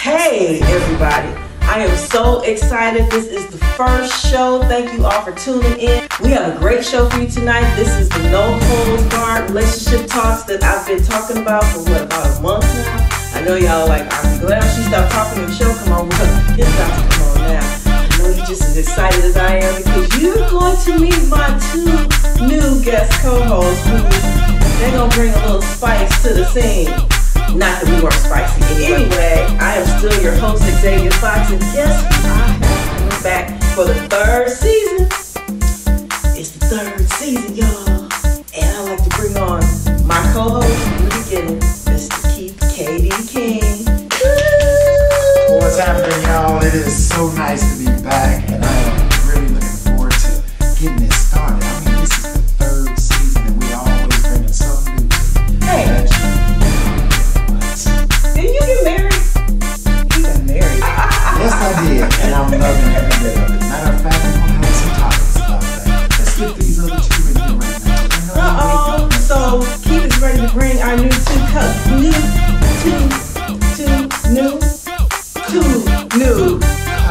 Hey everybody, I am so excited. This is the first show. Thank you all for tuning in. We have a great show for you tonight. This is the no holds barred relationship talks that I've been talking about for about a month now. I know y'all like, I'm glad she stopped talking on the show. Come on, it's about to come on now. I know you're just as excited as I am because you're going to meet my two new guest co-hosts who they're going to bring a little spice to the scene. Not that we weren't spicy. Anyway, I am still your host, Xavia Fox, and guess who I have coming back for the third season? It's the third season, y'all. And I like to bring on my co-host in the beginning, Mr. Keith K.D. King. What's happening, y'all? It is so nice to be back, and I am really looking forward to getting this started. I mean, this is the third season, and we always bringing something new. Hey. Didn't you get married? You got married. Yes, I did, and I'm loving every day of it. Matter of fact, we want to have some topics about that. Let's skip these other two in here right now. So Keith is ready to bring our new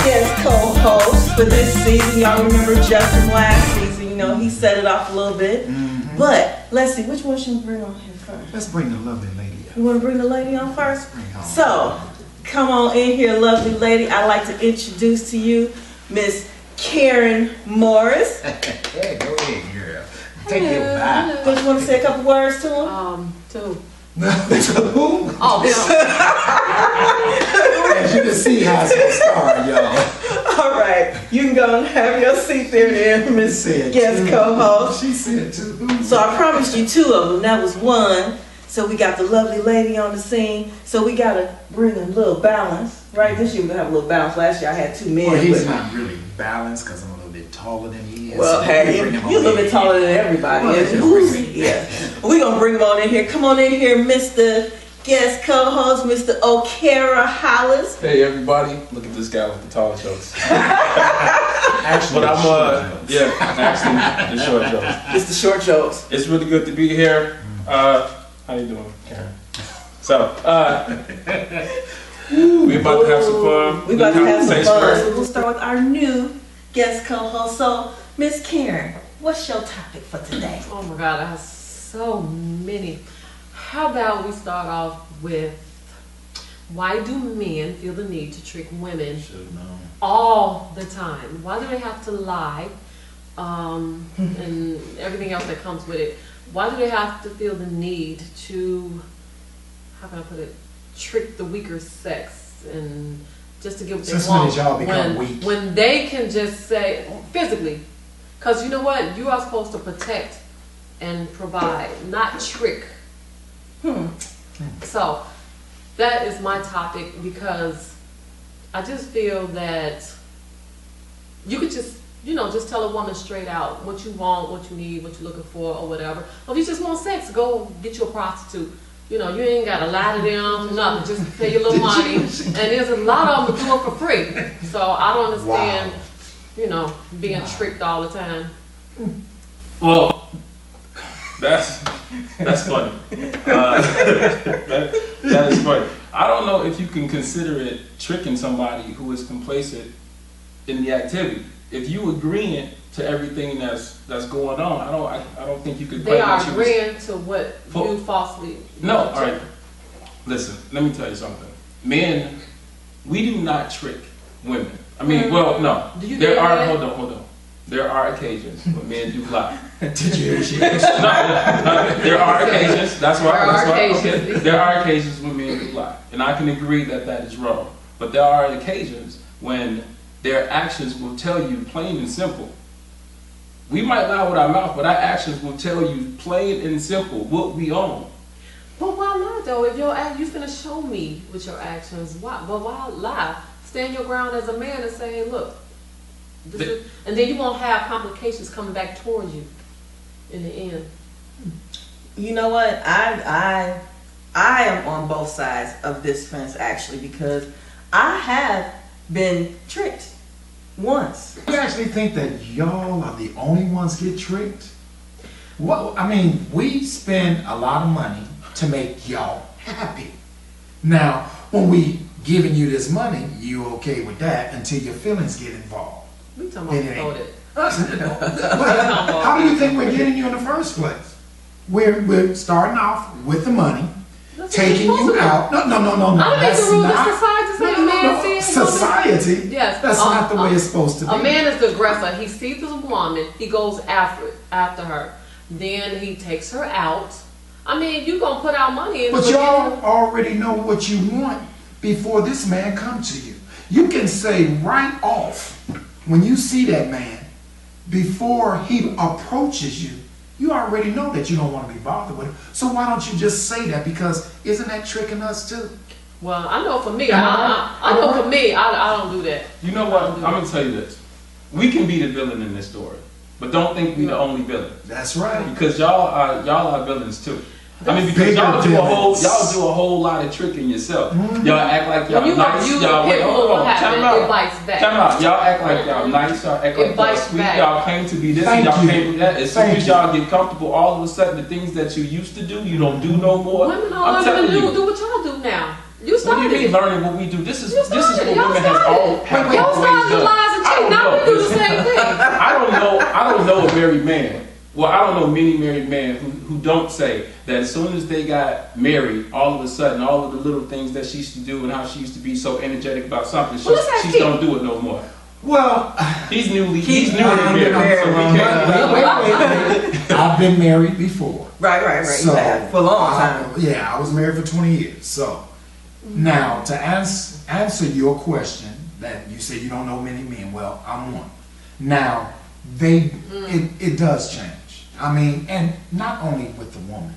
guest co-hosts for this season. Y'all remember Jeff from last season? You know, he set it off a little bit. Mm-hmm. But let's see, which one should we bring on here first? Let's bring the lovely lady up. You want to bring the lady on first? Bring her on. So, come on in here, lovely lady. I'd like to introduce to you Miss Karen Morris. Hey, go ahead, girl. Take your back. Don't you want to say a couple words to him? To who? Oh, As you can see how it's gonna start, y'all. All right, you can go and have your seat there, Miss Guest co-host. She said two. So I promised you two of them. That was one. So we got the lovely lady on the scene. So we got to bring a little balance, right? This year we're going to have a little balance. Last year I had two men. Well, he's not really balanced because I'm a little bit taller than he is. Well, so hey, you're a little bit taller than everybody. Well, yeah. We're going to bring him on in here. Come on in here, Mr. Guest co-host, Mr. O'Kara Hollis. Hey everybody, look at this guy with the taller jokes. Actually, but I'm actually the short jokes. It's the short jokes. It's really good to be here. How you doing, Karen? So, we about to have some fun. We about to have some fun. So we'll start with our new guest co-host. So, Miss Karen, what's your topic for today? Oh my God, I have so many. How about we start off with why do men feel the need to trick women all the time? Why do they have to lie and everything else that comes with it? Why do they have to feel the need to, how can I put it, trick the weaker sex and just to get what they want y'all become weak. When they can just say, physically, because you know what, you are supposed to protect and provide, not trick. So that is my topic because I just feel that you could just, you know, just tell a woman straight out what you want, what you need, what you're looking for, or whatever. Or if you just want sex, go get you a prostitute. You know, you ain't got to lie to them, nothing. Just pay your little money. And there's a lot of them that do it for free. So I don't understand, you know, being tricked all the time. Well, that's funny. That is funny. I don't know if you can consider it tricking somebody who is complacent in the activity. If you agreeing to everything that's going on, I don't think you could. They are agreeing to what you falsely. No, all right. Listen, let me tell you something. Men, we do not trick women. I mean, well, no. There are. Hold on. There are occasions when men do lie. Did you hear she no, there are occasions. That's why. Okay. There are occasions when men do lie, and I can agree that that is wrong. But there are occasions when their actions will tell you plain and simple. We might lie with our mouth, but our actions will tell you plain and simple what we own. But why lie though? If you finna show me with your actions, why? But why lie? Stand your ground as a man and say, look, and then you won't have complications coming back towards you in the end. You know what? I am on both sides of this fence actually because I have been tricked once. You actually think that y'all are the only ones get tricked? Well, I mean, we spend a lot of money to make y'all happy. Now, when we giving you this money, you okay with that until your feelings get involved. We talking about it. How do you think we're getting you in the first place? We're starting off with the money, taking you out. No. I make the rule of society. Say a man society. Yes, that's not the way it's supposed to be. A man is the aggressor. He sees a woman, he goes after her. Then he takes her out. I mean, you gonna put out money in the beginning. But y'all already know what you want before this man comes to you. You can say right off when you see that man, before he approaches you, you already know that you don't want to be bothered with him. So why don't you just say that? Because isn't that tricking us too? Well, I know for me, I know for me, I don't do that. You know what? I'm gonna tell you this. We can be the villain in this story, but don't think we the only villain. That's right. Because y'all are villains too. I mean, because y'all do a whole lot of tricking yourself. Y'all act like y'all nice. Y'all wait, hold on, time out. Time out. Y'all act like y'all nice. Y'all act like y'all sweet. Y'all claim to be this. Y'all claim to be that. As soon as y'all get comfortable, all of a sudden the things that you used to do, you don't do no more. Women don't learn to do what y'all do now. You started. What do you mean learning what we do? This is what women has all have always done. Lies and cheat. Now we do the same thing. I don't know a married man. Well, I don't know many married men who don't say that as soon as they got married, all of a sudden, all of the little things that she used to do and how she used to be so energetic about something, she don't do it no more. Well, he's newly married. So wait. I've been married before. Right. So, you have for a long time. Yeah, I was married for 20 years. So now to answer your question that you say you don't know many men. Well, I'm one. Now it does change. I mean, and not only with the woman,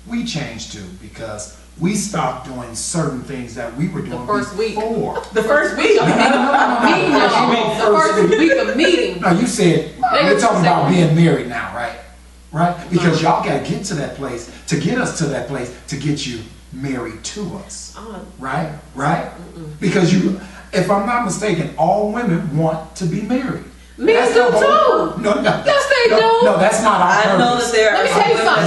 we change too, because we stopped doing certain things that we were doing the first before. Week. The first week of meeting. The first week of meeting. No, you said we're talking about being married now, right? Right? Because y'all got to get to that place, to get us to that place, to get you married to us. Right? Because if I'm not mistaken, all women want to be married. Men do too. No. Yes, they do. No, that's not our purpose. I know that there Let me tell you something.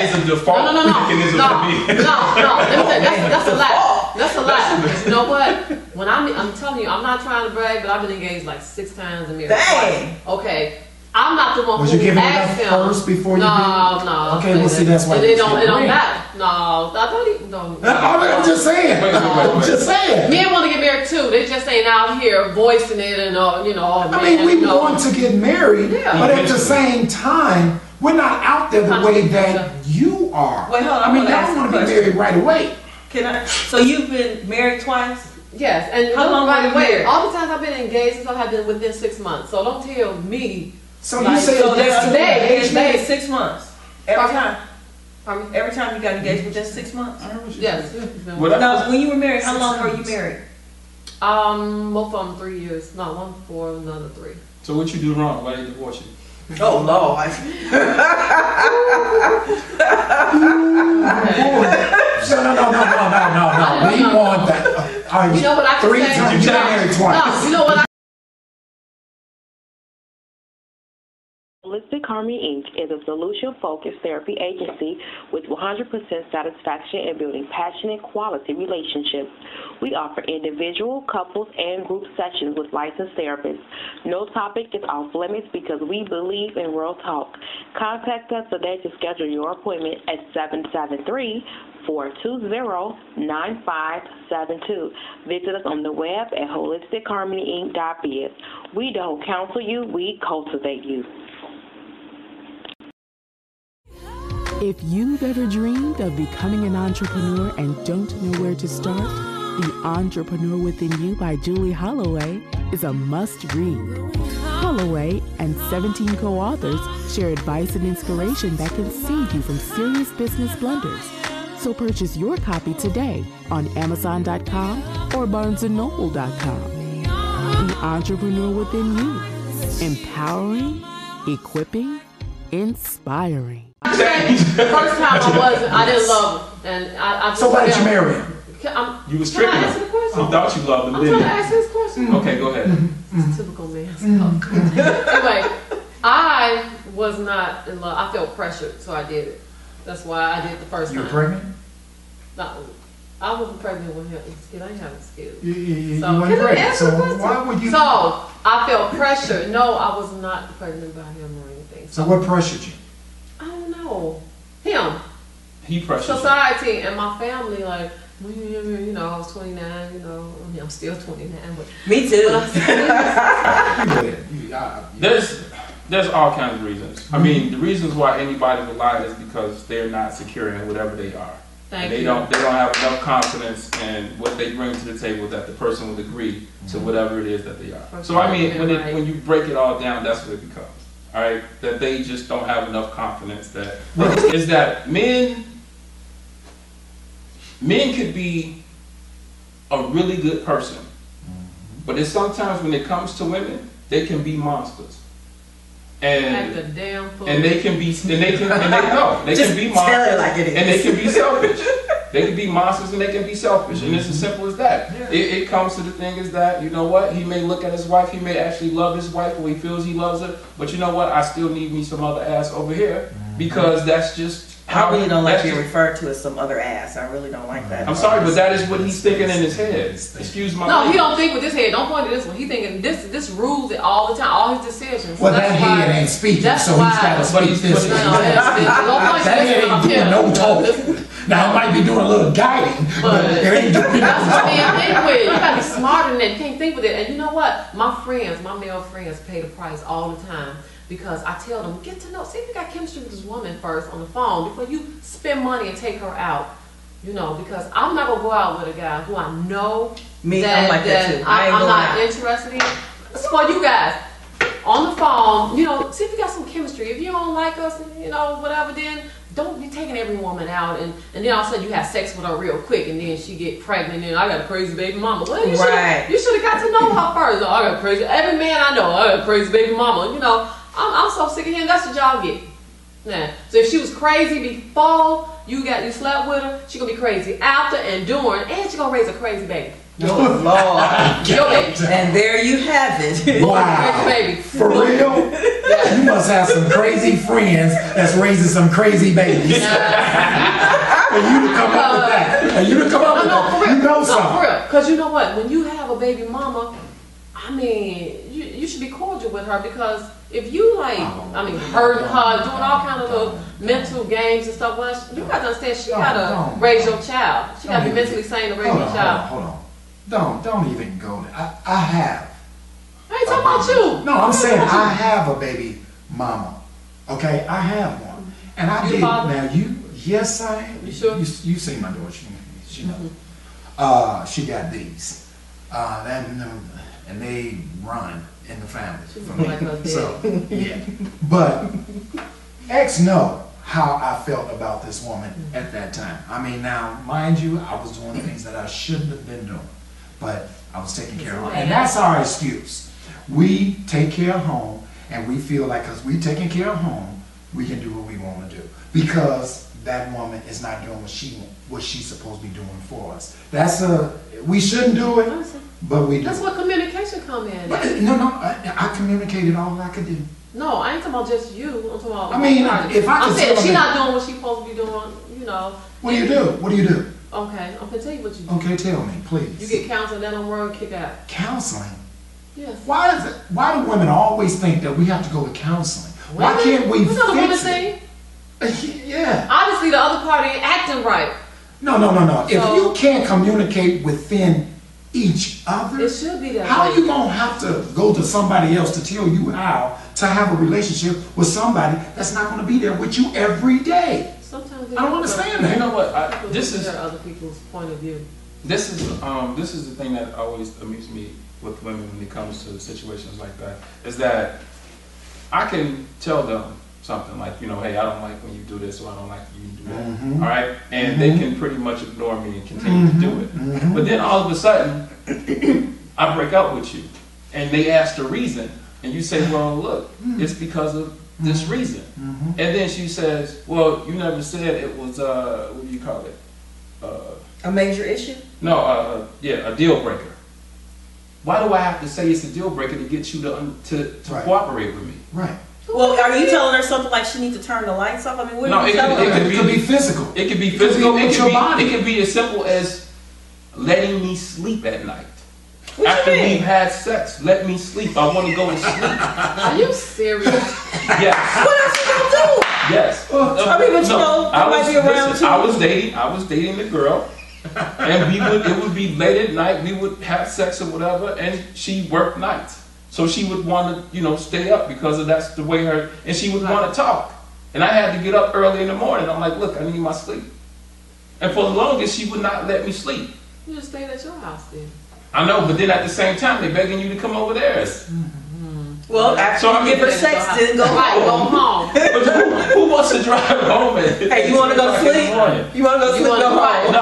It's a default mechanism to me. No. Let me tell you, that's a lie. That's a lie. You know what? When I'm telling you, I'm not trying to brag, but I've been engaged like 6 times and married twice. Okay. I'm not the one who asked him first before you did? No. Okay, well, see, that's why it don't matter. No, I don't even. No. I'm just saying. I'm just saying. Men want to get married too. They just ain't out here voicing it and I mean, we want to get married, but at the same time, we're not out there the way that you are. Wait, hold on. I mean, y'all want to be married right away. So you've been married twice? Yes, and how long right were you married? All the times I've been engaged, since I have been within 6 months. So don't tell me. So you say it's been 6 months every time. Pardon me? Every time you got engaged within 6 months. Yes. Now, when you were married, how long were you married? Both of them 3 years. No, 1 4, another 3. So what you do wrong? Why they divorce you? Oh Lord. No. We want that. You know what I can 3 say? times you got married twice. No, you know what Holistic Harmony Inc. is a solution-focused therapy agency with 100% satisfaction in building passionate, quality relationships. We offer individual, couples, and group sessions with licensed therapists. No topic is off limits because we believe in real talk. Contact us today to schedule your appointment at 773-420-9572. Visit us on the web at holistichearmonyinc.biz. We don't counsel you, we cultivate you. If you've ever dreamed of becoming an entrepreneur and don't know where to start, The Entrepreneur Within You by Julie Holloway is a must-read. Holloway and 17 co-authors share advice and inspiration that can save you from serious business blunders. So purchase your copy today on Amazon.com or BarnesandNoble.com. The Entrepreneur Within You. Empowering, equipping, inspiring. The first time I didn't love him. And I so why did you marry him? You was tricking him. You thought you loved him, didn't you? I'm trying to answer this question. Okay, go ahead. It's typical man stuff. Anyway, I was not in love. I felt pressured, so I did it. That's why I did it the first time. You were pregnant? No. I wasn't pregnant with him. I ain't having kids. You So weren't can I pregnant. answer the So question? why would you? So I felt pressure. No, I was not pregnant by him or anything. So what pressured you? I don't know. Him. He pressured you. Society and my family, like, you know, I was 29, you know, I mean, I'm still 29. But, Me too. There's all kinds of reasons. I mean, the reasons why anybody would lie is because they're not secure in whatever they are. They don't have enough confidence in what they bring to the table that the person will agree to whatever it is that they are. So I mean, when you break it all down, that's what it becomes. All right, that they just don't have enough confidence. That is that men could be a really good person, but it's sometimes when it comes to women, they can be monsters. And they can be monsters, like it is. And they can be selfish. They can be monsters and they can be selfish, and it's as simple as that. Yeah. It comes to the thing is that, you know what, he may look at his wife, he may actually love his wife, or he feels he loves her, but you know what, I still need me some other ass over here, because that's just I really don't like being referred to as some other ass. I really don't like that. I'm sorry, but that is what he's thinking in his head. Excuse my No, he don't think with his head. Don't point to this one. He thinking this rules it all the time, all his decisions. Well, that head ain't speaking, so he's got to speak this way. That head ain't doing no talking. Now, it might be doing a little guiding, but it ain't doing no talking. Anyway, you gotta be smarter than that. You can't think with it. And you know what? My male friends pay the price all the time. Because I tell them, get to know, see if you got chemistry with this woman first on the phone before you spend money and take her out. You know, because I'm not gonna go out with a guy who I know I'm like that too. I'm not interested in. It's for you guys. On the phone, you know, see if you got some chemistry. If you don't like us, you know, whatever, then don't be taking every woman out and then all of a sudden you have sex with her real quick and then she get pregnant and I got a crazy baby mama. Well, you should have got to know her first. Oh, I got crazy. Every man I know, I got a crazy baby mama. You know, I'm so sick of him. That's what y'all get. Yeah. So if she was crazy before you slept with her, she gonna be crazy after and during, and she gonna raise a crazy baby. Oh Lord. Your baby. And there you have it. Wow. Crazy baby. For real? Yeah. You must have some crazy friends that's raising some crazy babies. And you to come up with that. And you to come up with that. You know something. For real. Because you know what? When you have a baby mama, I mean, you should be cordial with her because if you hurting her, doing all kind of little mental games and stuff, well, you got to understand she got to raise your child. She got to be mentally sane to raise your child. Hold on. Don't even go there. I have. I ain't talking about you. No, I'm saying I have a baby mama. Okay, I have one. And I did. Now yes, I am. You sure? You seen my daughter. She knows. She got these. And they run in the family. So, yeah. But X know how I felt about this woman at that time. I mean, now, mind you, I was doing things that I shouldn't have been doing. But I was taking care of her. And that's our excuse. We take care of home, and we feel like because we taking care of home, we can do what we want to do. Because that woman is not doing what she's supposed to be doing for us. We shouldn't do it. But we do. That's what communication come in. But, I communicated all I could do. No, I ain't talking about just you. I'm talking about. I mean, if I could say she's not doing what she's supposed to be doing, you know. What do you do? What do you do? Okay, I'm gonna tell you what you do. Okay, tell me, please. You get counseling, that don't work, kick out. Counseling? Yes. Why do women always think that we have to go to counseling? Why can't we fix a woman it? thing? Yeah. Obviously, the other party ain't acting right. No. If you can't communicate within each other, it should be that how way. you gonna have to go to somebody else to tell you how to have a relationship with somebody that's not gonna be there with you every day? Sometimes I don't understand that. You know what? This is other people's point of view. This is the thing that always amuses me with women when it comes to situations like that. Is that I can tell them something like, you know, hey, I don't like when you do this, or I don't like you do that. All right, and they can pretty much ignore me and continue to do it. But then all of a sudden, I break up with you, and they ask the reason, and you say, well, look, it's because of this reason. And then she says, well, you never said it was what do you call it? A major issue? No, a deal breaker. Why do I have to say it's a deal breaker to get you to cooperate with me? Right. Well, are you telling her something like she needs to turn the lights off? I mean, what are you telling her? It could be physical. It could be physical. It could be as simple as letting me sleep at night. After we've had sex, let me sleep. I want to go to sleep. Are you serious? Yes. What else you gonna do? Yes. I mean, but you know, I might be around too. I was dating the girl, and it would be late at night. We would have sex or whatever, and she worked nights, so she would want to, stay up because that's the way and she would want to talk, and I had to get up early in the morning. I'm like, look, I need my sleep, and for the longest, she would not let me sleep. You just stayed at your house then. I know, but then at the same time, they're begging you to come over theirs. Well, after you give her sex, then go home. But who wants to drive home? Hey, you want to go to sleep? You want to go sleep? Go home. No.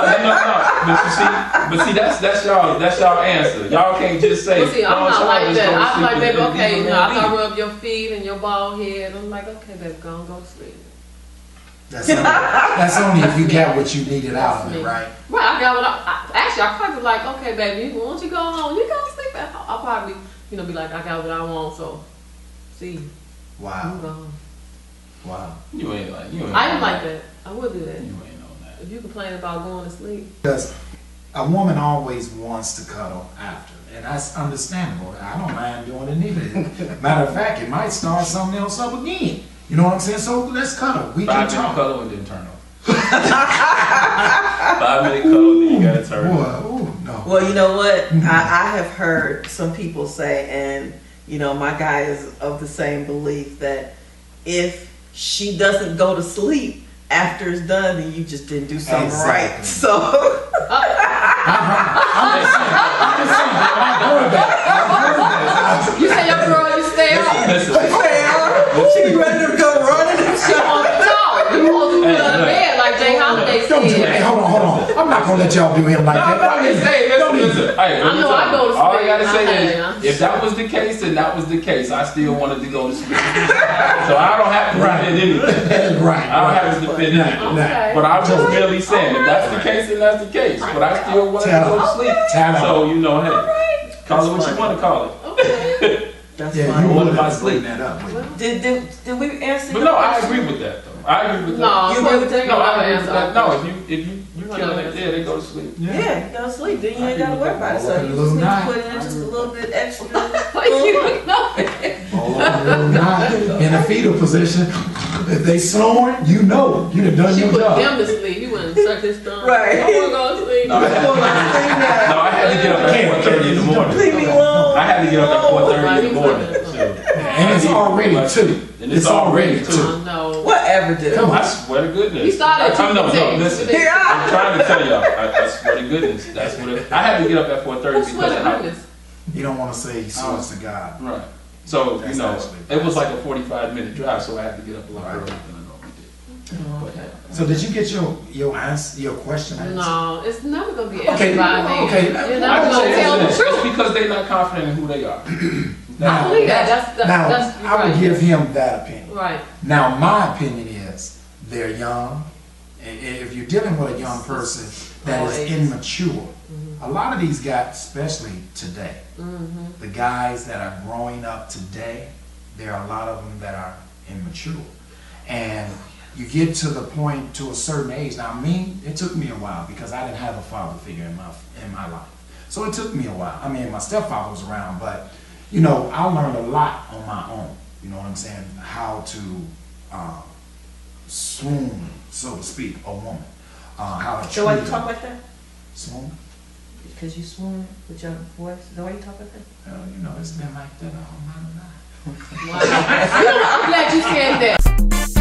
But see, that's y'all answer. Y'all can't just say. Well, see, I'm not like that. I'm like, baby, okay, I gotta rub your feet and your bald head. I'm like, okay, baby, go to sleep. That's only if you got what you needed out of it, right? Right, I got what actually, I probably like, okay, baby, won't you go home? You go sleep at home. I'll probably, be like, I got what I want, so, see. Wow. You go home. Wow. You ain't I am like that. I would do that. You ain't on that. If you complain about going to sleep. Because a woman always wants to cuddle after, and that's understandable. I don't mind doing it neither. Matter of fact, it might start something else up again. You know what I'm saying? So let's cuddle. We can talk. 5 minute cuddle and then turn off. 5 minute cuddle, then you gotta turn off. No. Well, you know what? I have heard some people say, and my guy is of the same belief, that if she doesn't go to sleep after it's done, then you just didn't do something right. So I'm just saying. I've heard that. You say your girl, you stay up. She ready to go running and She wants to talk. You want to put on the bed like Jay Holiday said. Don't do that. Hold on. I'm not gonna let y'all do him like that. Listen. I know I go to sleep. All I gotta say is, if that was the case, then that was the case. I still wanted to go to sleep. So I don't have to defend anything. Right. I don't have to defend anything. Okay. But I'm just merely saying, if that's the case, then that's the case. But I still wanted to go to sleep. So hey, call it what you want to call it. Okay. That's fine. fine. What if I sleep that up? Did we answer? But no, I agree with that though. I agree with that. No, you agree with that? No, I agree with that. No, if you kill it, answer. they go to sleep. Yeah, you go to sleep. Then you ain't gotta worry about it. So you just need to put in just a little bit extra. In a fetal position, if they snoring, you've done your job. She put them to sleep. You wouldn't suck his thumb. Right. I want to go to sleep. No, I had to get up at 4:30 in the morning. Leave me alone. I had to get up at 4:30 in the morning. And it's already 2. It's already 2. No. Whatever, dude. I swear to goodness. You started at No, 2:15. listen. I'm trying to tell y'all. I swear to goodness. That's what I had to get up at 4:30 because of how. You don't want to say he swears to God. Right. So, it was like a 45-minute drive, so I had to get up a lot earlier than I normally did. Okay. So did you get your answer, your question answered? No, it's never going to be Okay, answered by me. okay. You're never going to tell the It's truth. because they're not confident in who they are. I believe that. That's I would give him that opinion. Right. Now, my opinion is they're young. If you're dealing with a young person that is immature, a lot of these guys, especially today, the guys that are growing up today, there are a lot of them that are immature. And you get to the point to a certain age. Now, it took me a while because I didn't have a father figure in my life. So it took me a while. I mean, my stepfather was around, but I learned a lot on my own. You know what I'm saying? How to swoon, so to speak, a woman. How to treat So why you her. talk like that? Swoon? Because you swoon with your voice? Is that why you talk like that? It's been like that all my life. Wow. I'm glad you said that.